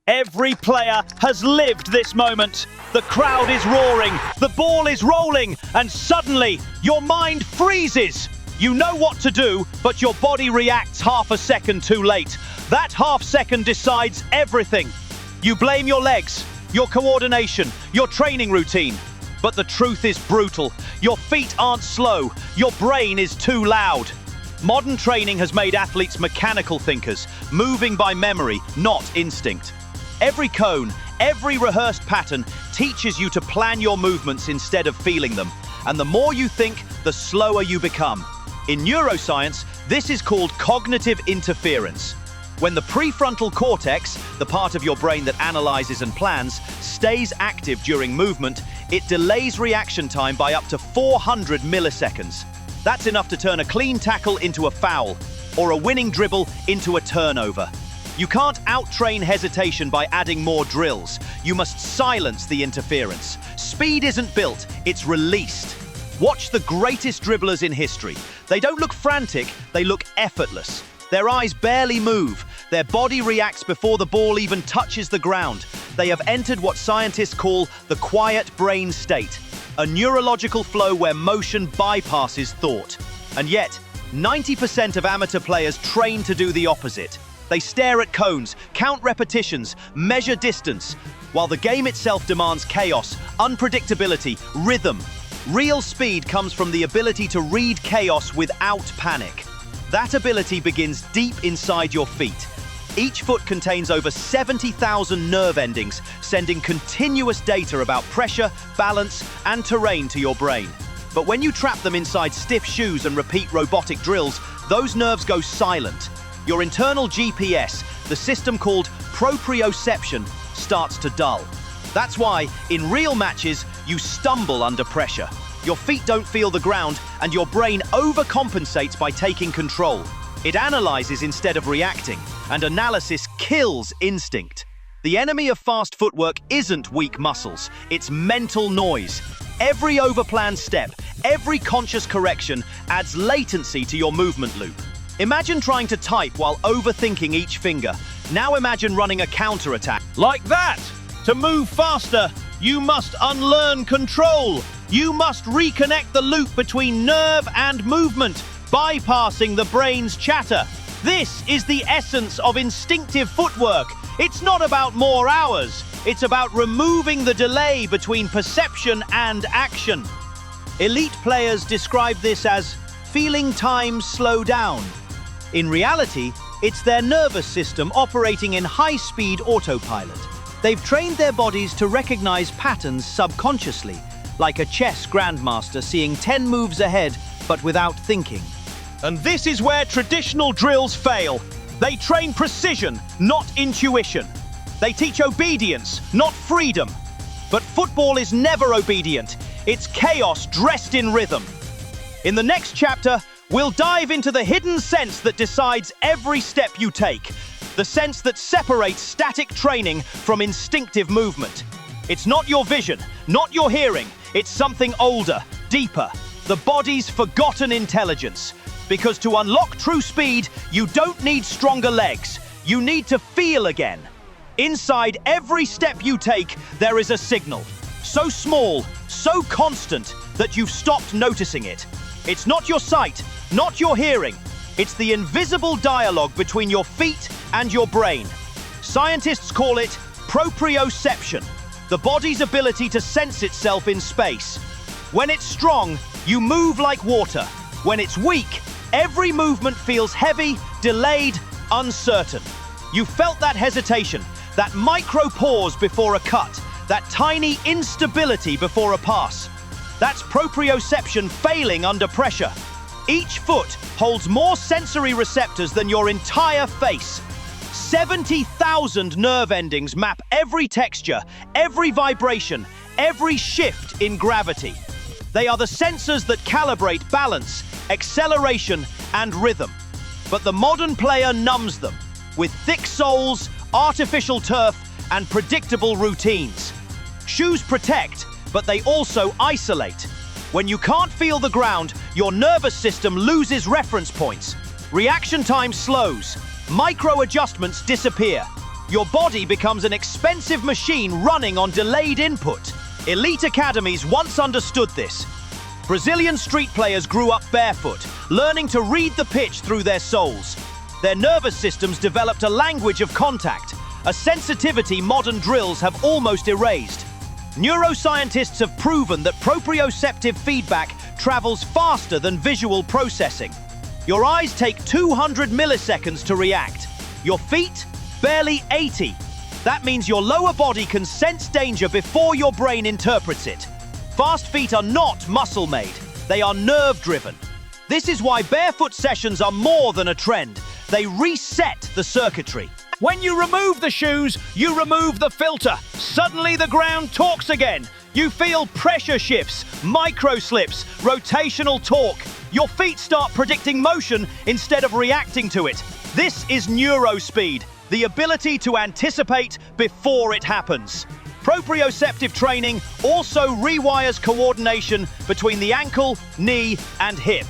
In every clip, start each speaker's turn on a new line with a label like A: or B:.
A: Every player has lived this moment. The crowd is roaring, the ball is rolling, and suddenly your mind freezes. You know what to do, but your body reacts half a second too late. That half second decides everything. You blame your legs, your coordination, your training routine. But the truth is brutal. Your feet aren't slow, your brain is too loud. Modern training has made athletes mechanical thinkers, moving by memory, not instinct. Every cone, every rehearsed pattern teaches you to plan your movements instead of feeling them. And the more you think, the slower you become. In neuroscience, this is called cognitive interference. When the prefrontal cortex, the part of your brain that analyzes and plans, stays active during movement, it delays reaction time by up to 400 milliseconds. That's enough to turn a clean tackle into a foul, or a winning dribble into a turnover. You can't out-train hesitation by adding more drills. You must silence the interference. Speed isn't built, it's released. Watch the greatest dribblers in history. They don't look frantic, they look effortless. Their eyes barely move. Their body reacts before the ball even touches the ground. They have entered what scientists call the quiet brain state, a neurological flow where motion bypasses thought. And yet, 90% of amateur players train to do the opposite. They stare at cones, count repetitions, measure distance, while the game itself demands chaos, unpredictability, rhythm. Real speed comes from the ability to read chaos without panic. That ability begins deep inside your feet. Each foot contains over 70,000 nerve endings, sending continuous data about pressure, balance, and terrain to your brain. But when you trap them inside stiff shoes and repeat robotic drills, those nerves go silent. Your internal GPS, the system called proprioception, starts to dull. That's why, in real matches, you stumble under pressure. Your feet don't feel the ground, and your brain overcompensates by taking control. It analyzes instead of reacting, and analysis kills instinct. The enemy of fast footwork isn't weak muscles, it's mental noise. Every overplanned step, every conscious correction adds latency to your movement loop. Imagine trying to type while overthinking each finger. Now imagine running a counterattack. Like that! To move faster, you must unlearn control. You must reconnect the loop between nerve and movement, bypassing the brain's chatter. This is the essence of instinctive footwork. It's not about more hours. It's about removing the delay between perception and action. Elite players describe this as feeling time slow down. In reality, it's their nervous system operating in high-speed autopilot. They've trained their bodies to recognize patterns subconsciously, like a chess grandmaster seeing 10 moves ahead, but without thinking. And this is where traditional drills fail. They train precision, not intuition. They teach obedience, not freedom. But football is never obedient. It's chaos dressed in rhythm. In the next chapter, we'll dive into the hidden sense that decides every step you take. The sense that separates static training from instinctive movement. It's not your vision, not your hearing. It's something older, deeper. The body's forgotten intelligence. Because to unlock true speed, you don't need stronger legs. You need to feel again. Inside every step you take, there is a signal. So small, so constant, that you've stopped noticing it. It's not your sight, not your hearing. It's the invisible dialogue between your feet and your brain. Scientists call it proprioception, the body's ability to sense itself in space. When it's strong, you move like water. When it's weak, every movement feels heavy, delayed, uncertain. You felt that hesitation, that micro pause before a cut, that tiny instability before a pass. That's proprioception failing under pressure. Each foot holds more sensory receptors than your entire face. 70,000 nerve endings map every texture, every vibration, every shift in gravity. They are the sensors that calibrate balance, acceleration, and rhythm. But the modern player numbs them with thick soles, artificial turf, and predictable routines. Shoes protect, but they also isolate. When you can't feel the ground, your nervous system loses reference points. Reaction time slows. Micro adjustments disappear. Your body becomes an expensive machine running on delayed input. Elite academies once understood this. Brazilian street players grew up barefoot, learning to read the pitch through their soles. Their nervous systems developed a language of contact, a sensitivity modern drills have almost erased. Neuroscientists have proven that proprioceptive feedback travels faster than visual processing. Your eyes take 200 milliseconds to react. Your feet, barely 80. That means your lower body can sense danger before your brain interprets it. Fast feet are not muscle-made, they are nerve-driven. This is why barefoot sessions are more than a trend. They reset the circuitry. When you remove the shoes, you remove the filter. Suddenly the ground talks again. You feel pressure shifts, micro-slips, rotational torque. Your feet start predicting motion instead of reacting to it. This is neurospeed, the ability to anticipate before it happens. Proprioceptive training also rewires coordination between the ankle, knee, and hip.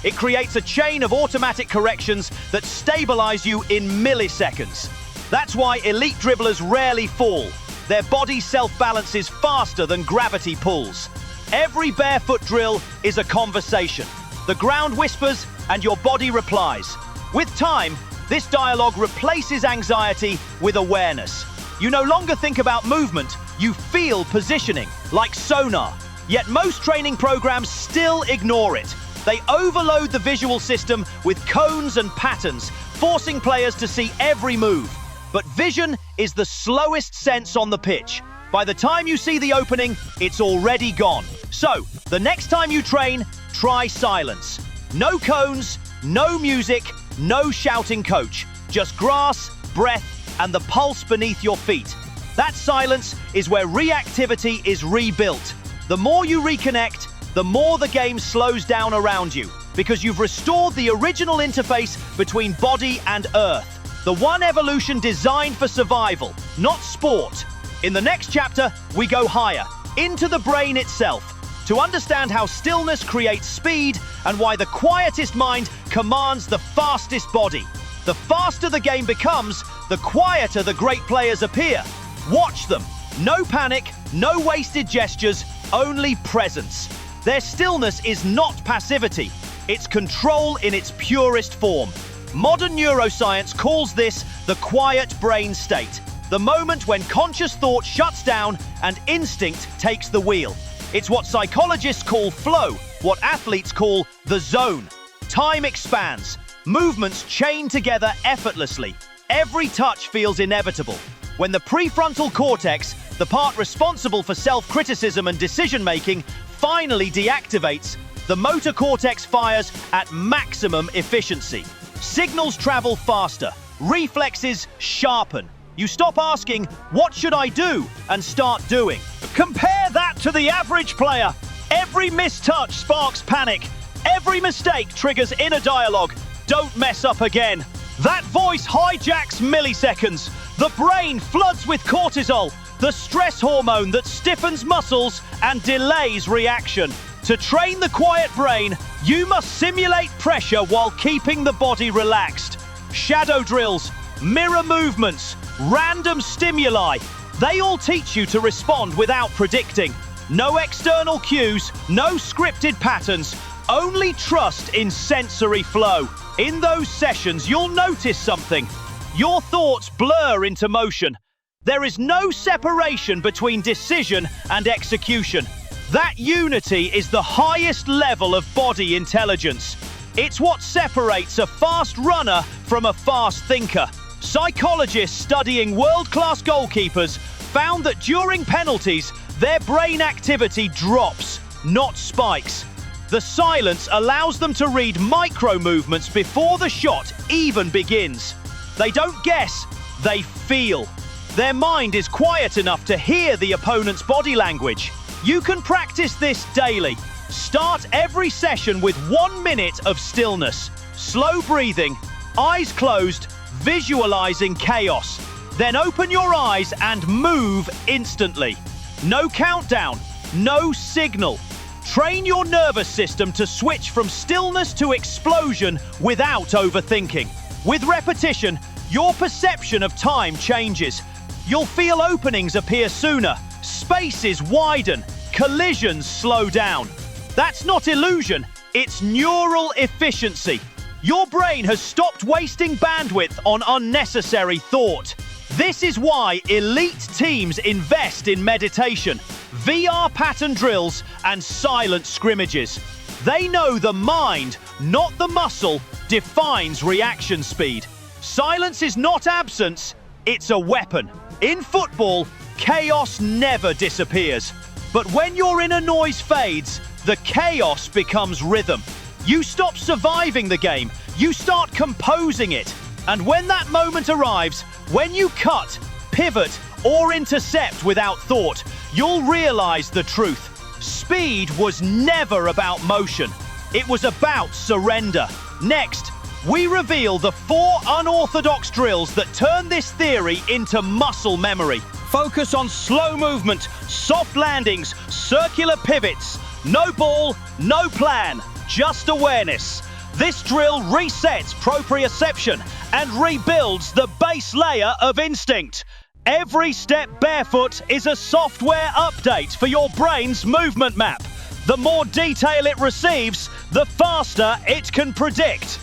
A: It creates a chain of automatic corrections that stabilize you in milliseconds. That's why elite dribblers rarely fall. Their body self-balances faster than gravity pulls. Every barefoot drill is a conversation. The ground whispers and your body replies. With time, this dialogue replaces anxiety with awareness. You no longer think about movement, you feel positioning, like sonar. Yet most training programs still ignore it. They overload the visual system with cones and patterns, forcing players to see every move. But vision is the slowest sense on the pitch. By the time you see the opening, it's already gone. So, the next time you train, try silence. No cones, no music, no shouting coach. Just grass, breath, and the pulse beneath your feet. That silence is where reactivity is rebuilt. The more you reconnect, the more the game slows down around you, because you've restored the original interface between body and earth. The one evolution designed for survival, not sport. In the next chapter, we go higher, into the brain itself, to understand how stillness creates speed and why the quietest mind commands the fastest body. The faster the game becomes, the quieter the great players appear. Watch them. No panic, no wasted gestures, only presence. Their stillness is not passivity. It's control in its purest form. Modern neuroscience calls this the quiet brain state, the moment when conscious thought shuts down and instinct takes the wheel. It's what psychologists call flow, what athletes call the zone. Time expands. Movements chain together effortlessly. Every touch feels inevitable. When the prefrontal cortex, the part responsible for self-criticism and decision-making, finally deactivates, the motor cortex fires at maximum efficiency. Signals travel faster. Reflexes sharpen. You stop asking, "What should I do?" and start doing. Compare that to the average player. Every mistouch sparks panic. Every mistake triggers inner dialogue. Don't mess up again. That voice hijacks milliseconds. The brain floods with cortisol, the stress hormone that stiffens muscles and delays reaction. To train the quiet brain, you must simulate pressure while keeping the body relaxed. Shadow drills, mirror movements, random stimuli, they all teach you to respond without predicting. No external cues, no scripted patterns, only trust in sensory flow. In those sessions, you'll notice something. Your thoughts blur into motion. There is no separation between decision and execution. That unity is the highest level of body intelligence. It's what separates a fast runner from a fast thinker. Psychologists studying world-class goalkeepers found that during penalties, their brain activity drops, not spikes. The silence allows them to read micro-movements before the shot even begins. They don't guess, they feel. Their mind is quiet enough to hear the opponent's body language. You can practice this daily. Start every session with 1 minute of stillness. Slow breathing, eyes closed, visualizing chaos. Then open your eyes and move instantly. No countdown, no signal. Train your nervous system to switch from stillness to explosion without overthinking. With repetition, your perception of time changes. You'll feel openings appear sooner, spaces widen, collisions slow down. That's not illusion, it's neural efficiency. Your brain has stopped wasting bandwidth on unnecessary thought. This is why elite teams invest in meditation, VR pattern drills, and silent scrimmages. They know the mind, not the muscle, defines reaction speed. Silence is not absence, it's a weapon. In football, chaos never disappears. But when your inner noise fades, the chaos becomes rhythm. You stop surviving the game, you start composing it. And when that moment arrives, when you cut, pivot, or intercept without thought, you'll realize the truth. Speed was never about motion. It was about surrender. Next, we reveal the 4 unorthodox drills that turn this theory into muscle memory. Focus on slow movement, soft landings, circular pivots. No ball, no plan, just awareness. This drill resets proprioception and rebuilds the base layer of instinct. Every step barefoot is a software update for your brain's movement map. The more detail it receives, the faster it can predict.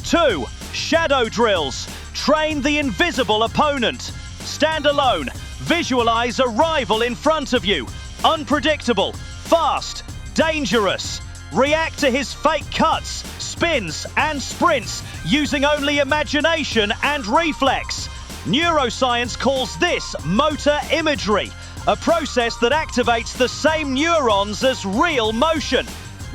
A: 2. Shadow drills. Train the invisible opponent. Stand alone. Visualize a rival in front of you. Unpredictable, fast, dangerous. React to his fake cuts, spins, and sprints using only imagination and reflex. Neuroscience calls this motor imagery, a process that activates the same neurons as real motion.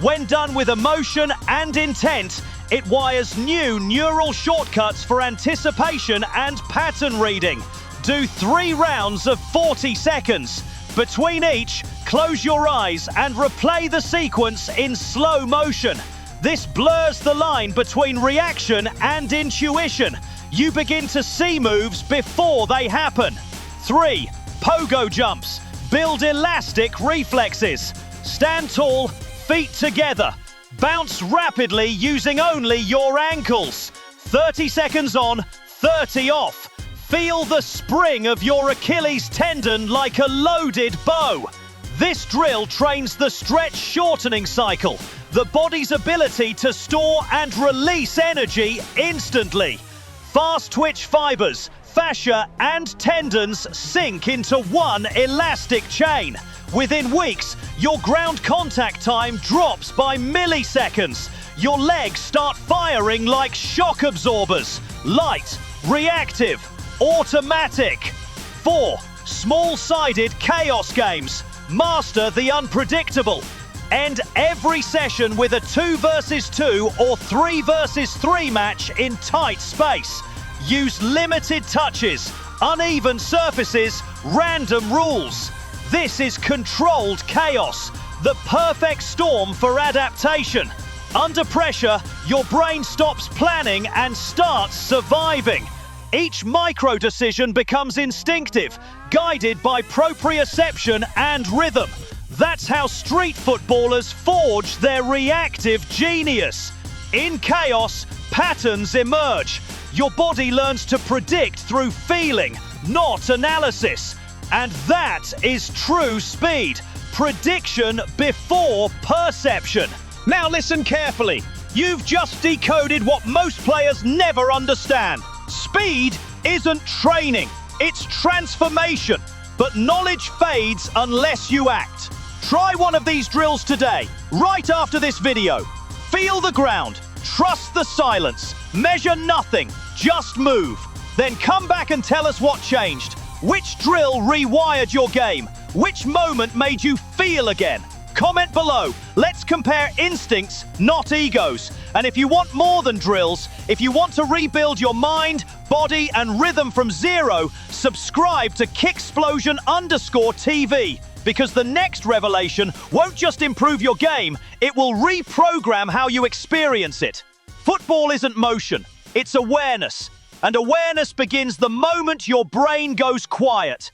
A: When done with emotion and intent, it wires new neural shortcuts for anticipation and pattern reading. Do 3 rounds of 40 seconds. Between each, close your eyes and replay the sequence in slow motion. This blurs the line between reaction and intuition. You begin to see moves before they happen. 3. Pogo jumps. Build elastic reflexes. Stand tall, feet together. Bounce rapidly using only your ankles. 30 seconds on, 30 off. Feel the spring of your Achilles tendon like a loaded bow. This drill trains the stretch shortening cycle, the body's ability to store and release energy instantly. Fast twitch fibers, fascia, and tendons sink into one elastic chain. Within weeks, your ground contact time drops by milliseconds. Your legs start firing like shock absorbers. Light, reactive, automatic. 4. Small-sided chaos games. Master the unpredictable. End every session with a 2 versus 2 or 3 versus 3 match in tight space. Use limited touches, uneven surfaces, random rules. This is controlled chaos, the perfect storm for adaptation. Under pressure, your brain stops planning and starts surviving. Each micro-decision becomes instinctive, guided by proprioception and rhythm. That's how street footballers forge their reactive genius. In chaos, patterns emerge. Your body learns to predict through feeling, not analysis. And that is true speed. Prediction before perception. Now listen carefully. You've just decoded what most players never understand. Speed isn't training, it's transformation. But knowledge fades unless you act. Try one of these drills today, right after this video. Feel the ground, trust the silence, measure nothing, just move. Then come back and tell us what changed. Which drill rewired your game? Which moment made you feel again? Comment below. Let's compare instincts, not egos. And if you want more than drills, if you want to rebuild your mind, body, and rhythm from zero, subscribe to Kicksplosion_TV. Because the next revelation won't just improve your game, it will reprogram how you experience it. Football isn't motion, it's awareness. And awareness begins the moment your brain goes quiet.